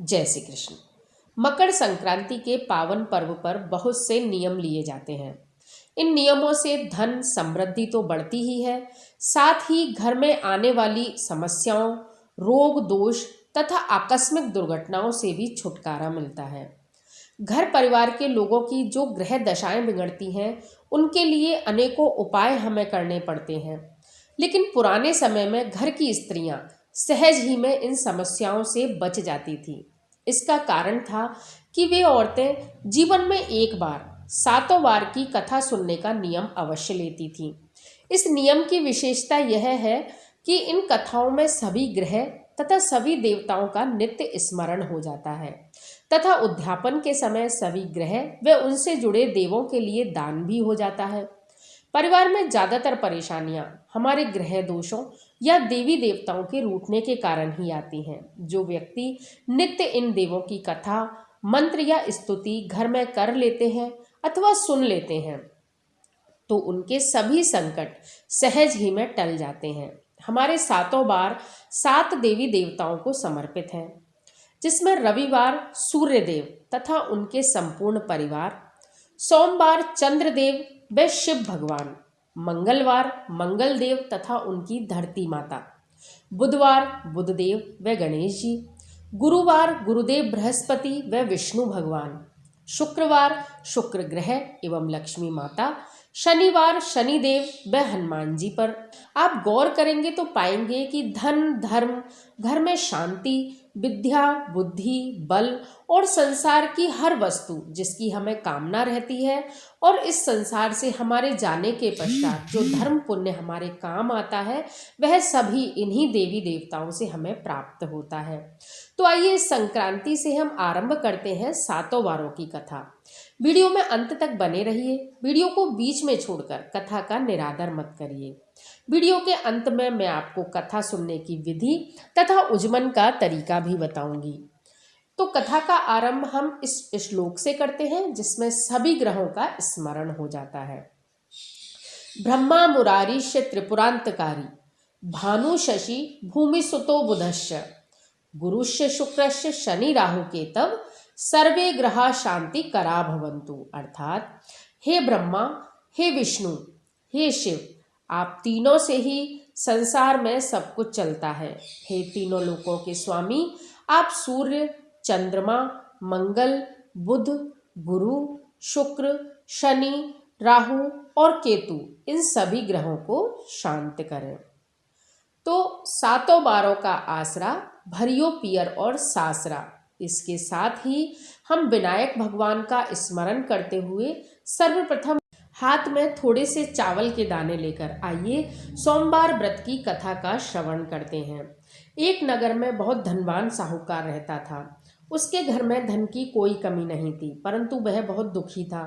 जय श्री कृष्ण। मकर संक्रांति के पावन पर्व पर बहुत से नियम लिए जाते हैं। इन नियमों से धन समृद्धि तो बढ़ती ही है, साथ ही घर में आने वाली समस्याओं, रोग दोष तथा आकस्मिक दुर्घटनाओं से भी छुटकारा मिलता है। घर परिवार के लोगों की जो ग्रह दशाएं बिगड़ती हैं, उनके लिए अनेकों उपाय हमें करने पड़ते हैं। लेकिन पुराने समय में घर की स्त्रियां सहज ही में इन समस्याओं से बच जाती थी। इसका कारण था कि वे औरतें जीवन में एक बार सातों बार की कथा सुनने का नियम अवश्य लेती थीं। इस नियम की विशेषता यह है कि इन कथाओं में सभी ग्रह तथा सभी देवताओं का नित्य स्मरण हो जाता है तथा उद्यापन के समय सभी ग्रह व उनसे जुड़े देवों के लिए दान भी हो जाता है। परिवार में ज्यादातर परेशानियां हमारे ग्रह दोषों या देवी देवताओं के रूठने के कारण ही आती हैं। जो व्यक्ति नित्य इन देवों की कथा, मंत्र या स्तुति घर में कर लेते हैं अथवा सुन लेते हैं, तो उनके सभी संकट सहज ही में टल जाते हैं। हमारे सातों बार 7 देवी देवताओं को समर्पित है, जिसमें रविवार सूर्यदेव तथा उनके संपूर्ण परिवार, सोमवार चंद्रदेव व शिव भगवान, मंगलवार मंगलदेव तथा उनकी धरती माता, बुधवार बुधदेव व गणेश जी, गुरुवार गुरुदेव बृहस्पति व विष्णु भगवान, शुक्रवार शुक्र ग्रह एवं लक्ष्मी माता, शनिवार शनिदेव व हनुमान जी पर। आप गौर करेंगे तो पाएंगे कि धन, धर्म, घर में शांति, विद्या, बुद्धि, बल और संसार की हर वस्तु जिसकी हमें कामना रहती है और इस संसार से हमारे जाने के पश्चात जो धर्म पुण्य हमारे काम आता है, वह सभी इन्हीं देवी देवताओं से हमें प्राप्त होता है। तो आइए इस संक्रांति से हम आरंभ करते हैं सातों वारों की कथा। वीडियो में अंत तक बने रहिए। वीडियो को बीच में छोड़कर कथा का निरादर मत करिए। वीडियो के अंत में मैं आपको कथा सुनने की विधि तथा उज्जमन का तरीका भी बताऊंगी। तो कथा का आरंभ हम इस श्लोक से करते हैं, जिसमें सभी ग्रहों का स्मरण हो जाता है। ब्रह्मा मुरारीश त्रिपुरांतकारी, भानु शशि भूमि सुतो बुधश्च, गुरुश्च शुक्रश्च शनि राहु केतव, सर्वे ग्रहा शांति करा भवन्तु। अर्थात हे ब्रह्मा, हे विष्णु, हे शिव, आप तीनों से ही संसार में सब कुछ चलता है। हे तीनों लोकों के स्वामी, आप सूर्य, चंद्रमा, मंगल, बुध, गुरु, शुक्र, शनि, राहु और केतु, इन सभी ग्रहों को शांत करें। तो सातों बारों का आसरा, भरियो पियर और सासरा। इसके साथ ही हम विनायक भगवान का स्मरण करते हुए सर्वप्रथम हाथ में थोड़े से चावल के दाने लेकर आइए सोमवार व्रत की कथा का श्रवण करते हैं। एक नगर में बहुत धनवान साहूकार रहता था। उसके घर में धन की कोई कमी नहीं थी, परंतु वह बहुत दुखी था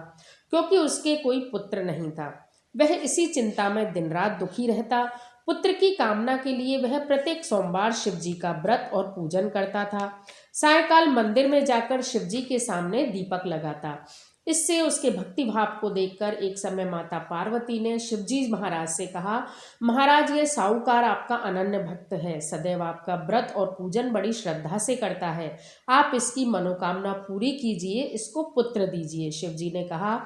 क्योंकि उसके कोई पुत्र नहीं था। वह इसी चिंता में दिन रात दुखी रहता। पुत्र की कामना के लिए वह प्रत्येक सोमवार शिव जी का व्रत और पूजन करता था। सायंकाल मंदिर में जाकर शिव जी के सामने दीपक लगाता। इससे उसके भक्ति भाव को देखकर एक समय माता पार्वती ने शिवजी महाराज से कहा, महाराज, ये साहूकार आपका अनन्य भक्त है, सदैव आपका व्रत और पूजन बड़ी श्रद्धा से करता है। आप इसकी मनोकामना पूरी कीजिए, इसको पुत्र दीजिए। शिवजी ने कहा,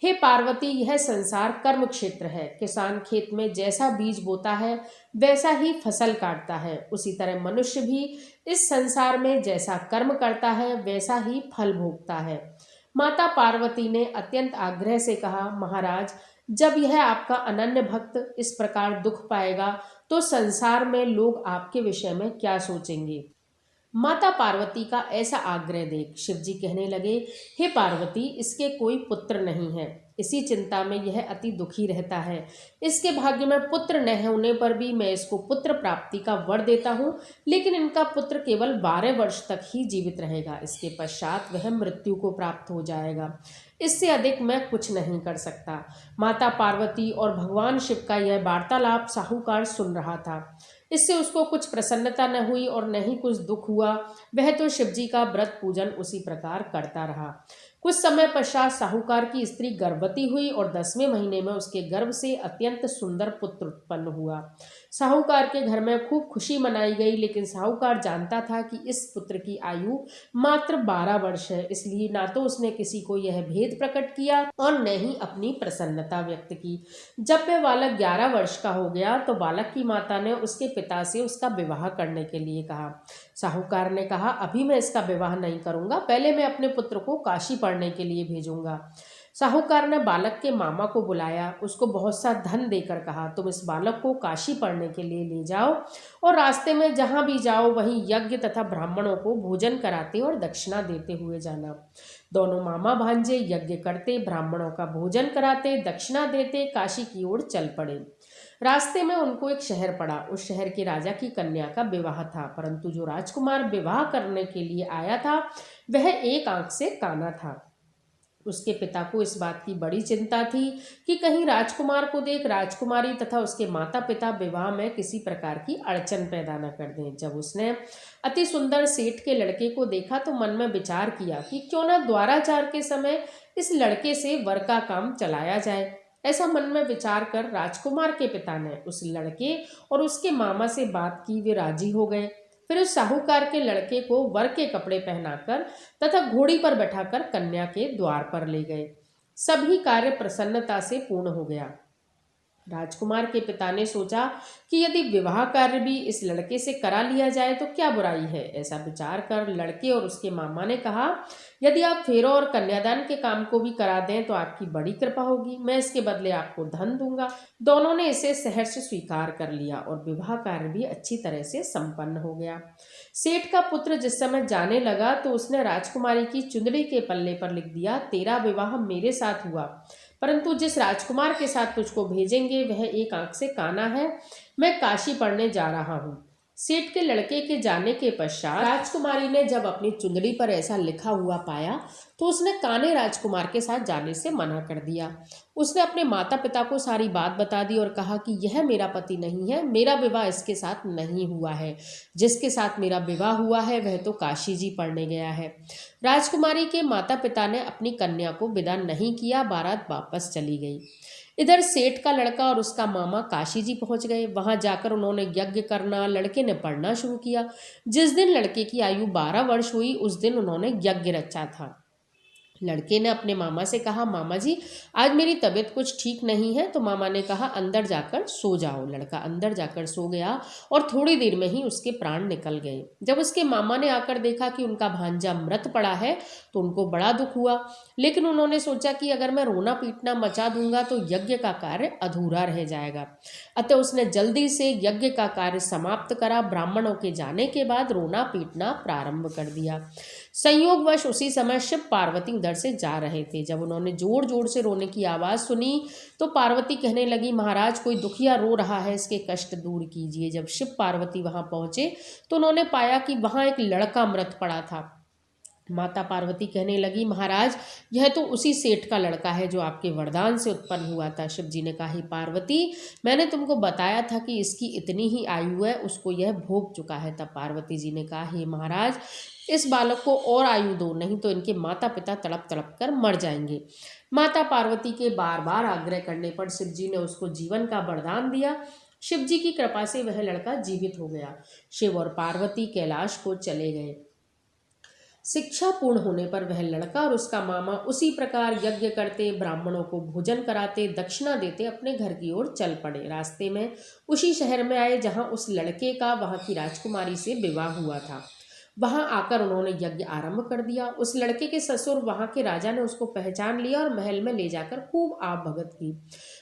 हे पार्वती, यह संसार कर्म क्षेत्र है। किसान खेत में जैसा बीज बोता है वैसा ही फसल काटता है, उसी तरह मनुष्य भी इस संसार में जैसा कर्म करता है वैसा ही फल भोगता है। माता पार्वती ने अत्यंत आग्रह से कहा, महाराज, जब यह आपका अनन्य भक्त इस प्रकार दुख पाएगा तो संसार में लोग आपके विषय में क्या सोचेंगे। माता पार्वती का ऐसा आग्रह देख शिवजी कहने लगे, हे पार्वती, इसके कोई पुत्र नहीं है। इसी चिंता में यह अति दुखी रहता है। इसके भाग्य में पुत्र न होने पर भी मैं इसको पुत्र प्राप्ति का वर देता हूँ, लेकिन इनका पुत्र केवल 12 वर्ष तक ही जीवित रहेगा। इसके पश्चात वह मृत्यु को प्राप्त हो जाएगा। इससे अधिक मैं कुछ नहीं कर सकता। माता पार्वती और भगवान शिव का यह वार्तालाप साहूकार सुन रहा था। इससे उसको कुछ प्रसन्नता न हुई और न ही कुछ दुख हुआ। वह तो शिवजी का व्रत पूजन उसी प्रकार करता रहा। कुछ समय पश्चात साहूकार की स्त्री गर्भवती हुई और 10वें महीने में उसके गर्भ से अत्यंत सुंदर पुत्र उत्पन्न हुआ। साहूकार के घर में खूब खुशी मनाई गई, लेकिन साहूकार जानता था कि इस पुत्र की आयु मात्र 12 वर्ष है, इसलिए ना तो उसने किसी को यह भेद प्रकट किया और न ही अपनी प्रसन्नता व्यक्त की। जब वह बालक 11 वर्ष का हो गया तो बालक की माता ने उसके पिता से उसका विवाह करने के लिए कहा। साहूकार ने कहा, अभी मैं इसका विवाह नहीं करूंगा, पहले मैं अपने पुत्र को काशी पढ़ने के लिए भेजूंगा। साहूकार ने बालक के मामा को बुलाया, उसको बहुत सा धन देकर कहा, तुम इस बालक को काशी पढ़ने के लिए ले जाओ और रास्ते में जहां भी जाओ वहीं यज्ञ तथा ब्राह्मणों को भोजन कराते और दक्षिणा देते हुए जाना। दोनों मामा भांजे यज्ञ करते, ब्राह्मणों का भोजन कराते, दक्षिणा देते काशी की ओर चल पड़े। रास्ते में उनको एक शहर पड़ा। उस शहर के राजा की कन्या का विवाह था, परंतु जो राजकुमार विवाह करने के लिए आया था वह एक आंख से काना था। उसके पिता को इस बात की बड़ी चिंता थी कि कहीं राजकुमार को देख राजकुमारी तथा उसके माता पिता विवाह में किसी प्रकार की अड़चन पैदा न कर दें। जब उसने अति सुंदर सेठ के लड़के को देखा तो मन में विचार किया कि क्यों न द्वाराचार के समय इस लड़के से वर का काम चलाया जाए। ऐसा मन में विचार कर राजकुमार के पिता ने उस लड़के और उसके मामा से बात की, वे राजी हो गए। फिर उस साहूकार के लड़के को वर के कपड़े पहनाकर तथा घोड़ी पर बैठाकर कन्या के द्वार पर ले गए। सभी कार्य प्रसन्नता से पूर्ण हो गया। राजकुमार के पिता ने सोचा कि यदि विवाह कार्य भी इस लड़के से करा लिया जाए तो क्या बुराई है। ऐसा विचार कर लड़के और उसके मामा ने कहा, यदि आप फेरों और कन्यादान के काम को भी करा दें तो आपकी बड़ी कृपा होगी, मैं इसके बदले आपको धन दूंगा। दोनों ने इसे सहर्ष स्वीकार कर लिया और विवाह कार्य भी अच्छी तरह से संपन्न हो गया। सेठ का पुत्र जिस समय जाने लगा तो उसने राजकुमारी की चुंदड़ी के पल्ले पर लिख दिया, तेरा विवाह मेरे साथ हुआ, परंतु जिस राजकुमार के साथ तुझको भेजेंगे वह एक आंख से काना है, मैं काशी पढ़ने जा रहा हूँ। सेठ के लड़के के जाने के पश्चात राजकुमारी ने जब अपनी चुंदड़ी पर ऐसा लिखा हुआ पाया तो उसने काने राजकुमार के साथ जाने से मना कर दिया। उसने अपने माता पिता को सारी बात बता दी और कहा कि यह मेरा पति नहीं है, मेरा विवाह इसके साथ नहीं हुआ है, जिसके साथ मेरा विवाह हुआ है वह तो काशी जी पढ़ने गया है। राजकुमारी के माता पिता ने अपनी कन्या को विदा नहीं किया, बारात वापस चली गई। इधर सेठ का लड़का और उसका मामा काशी जी पहुंच गए। वहां जाकर उन्होंने यज्ञ करना, लड़के ने पढ़ना शुरू किया। जिस दिन लड़के की आयु 12 वर्ष हुई उस दिन उन्होंने यज्ञ रचा था। लड़के ने अपने मामा से कहा, मामा जी आज मेरी तबीयत कुछ ठीक नहीं है। तो मामा ने कहा, अंदर जाकर सो जाओ। लड़का अंदर जाकर सो गया और थोड़ी देर में ही उसके प्राण निकल गए। जब उसके मामा ने आकर देखा कि उनका भांजा मृत पड़ा है तो उनको बड़ा दुख हुआ, लेकिन उन्होंने सोचा कि अगर मैं रोना पीटना मचा दूंगा तो यज्ञ का कार्य अधूरा रह जाएगा। अतः उसने जल्दी से यज्ञ का कार्य समाप्त करा। ब्राह्मणों के जाने के बाद रोना पीटना प्रारंभ कर दिया। संयोगवश उसी समय शिव पार्वती उधर से जा रहे थे। जब उन्होंने जोर जोर से रोने की आवाज़ सुनी तो पार्वती कहने लगी, महाराज कोई दुखिया रो रहा है, इसके कष्ट दूर कीजिए। जब शिव पार्वती वहां पहुंचे तो उन्होंने पाया कि वहां एक लड़का मृत पड़ा था। माता पार्वती कहने लगी, महाराज यह तो उसी सेठ का लड़का है जो आपके वरदान से उत्पन्न हुआ था। शिव जी ने कहा, ही पार्वती मैंने तुमको बताया था कि इसकी इतनी ही आयु है, उसको यह भोग चुका है। तब पार्वती जी ने कहा, हे महाराज इस बालक को और आयु दो, नहीं तो इनके माता पिता तड़प तड़प कर मर जाएंगे। माता पार्वती के बार बार आग्रह करने पर शिव जी ने उसको जीवन का वरदान दिया। शिव जी की कृपा से वह लड़का जीवित हो गया। शिव और पार्वती कैलाश को चले गए। शिक्षा पूर्ण होने पर वह लड़का और उसका मामा उसी प्रकार यज्ञ करते, ब्राह्मणों को भोजन कराते, दक्षिणा देते अपने घर की ओर चल पड़े। रास्ते में उसी शहर में आए जहां उस लड़के का वहां की राजकुमारी से विवाह हुआ था। वहां आकर उन्होंने यज्ञ आरंभ कर दिया। उस लड़के के ससुर वहां के राजा ने उसको पहचान लिया और महल में ले जाकर खूब आप भगत की।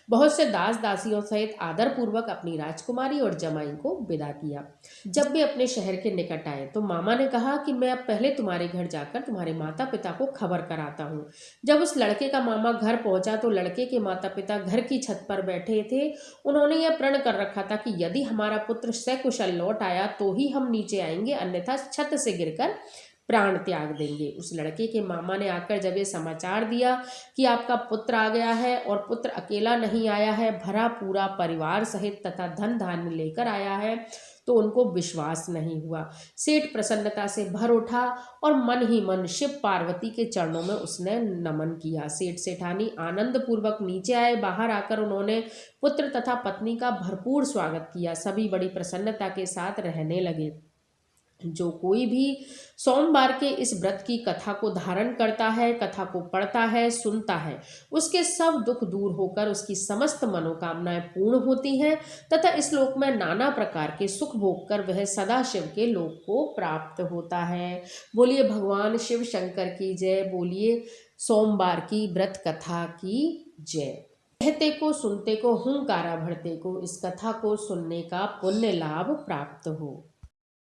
बहुत से दास दासियों सहित आदर पूर्वक अपनी राजकुमारी और जमाई को विदा किया। जब वे अपने शहर के निकट आए तो मामा ने कहा कि मैं अब पहले तुम्हारे घर जाकर तुम्हारे माता पिता को खबर कराता हूँ। जब उस लड़के का मामा घर पहुंचा तो लड़के के माता पिता घर की छत पर बैठे थे। उन्होंने यह प्रण कर रखा था कि यदि हमारा पुत्र सकुशल लौट आया तो ही हम नीचे आएंगे, अन्यथा छत से गिरकर प्राण त्याग देंगे। उस लड़के के मामा ने आकर जब ये समाचार दिया कि आपका पुत्र आ गया है और पुत्र अकेला नहीं आया है, भरा पूरा परिवार सहित तथा धन धान्य लेकर आया है, तो उनको विश्वास नहीं हुआ। सेठ प्रसन्नता से भर उठा और मन ही मन शिव पार्वती के चरणों में उसने नमन किया। सेठ सेठानी आनंद पूर्वक नीचे आए। बाहर आकर उन्होंने पुत्र तथा पत्नी का भरपूर स्वागत किया। सभी बड़ी प्रसन्नता के साथ रहने लगे। जो कोई भी सोमवार के इस व्रत की कथा को धारण करता है, कथा को पढ़ता है, सुनता है, उसके सब दुख दूर होकर उसकी समस्त मनोकामनाएं पूर्ण होती हैं तथा इस लोक में नाना प्रकार के सुख भोग कर वह सदा शिव के लोक को प्राप्त होता है। बोलिए भगवान शिव शंकर की जय। बोलिए सोमवार की व्रत कथा की जय। कहते को सुनते को हुंकारा भरते को इस कथा को सुनने का पुण्य लाभ प्राप्त हो।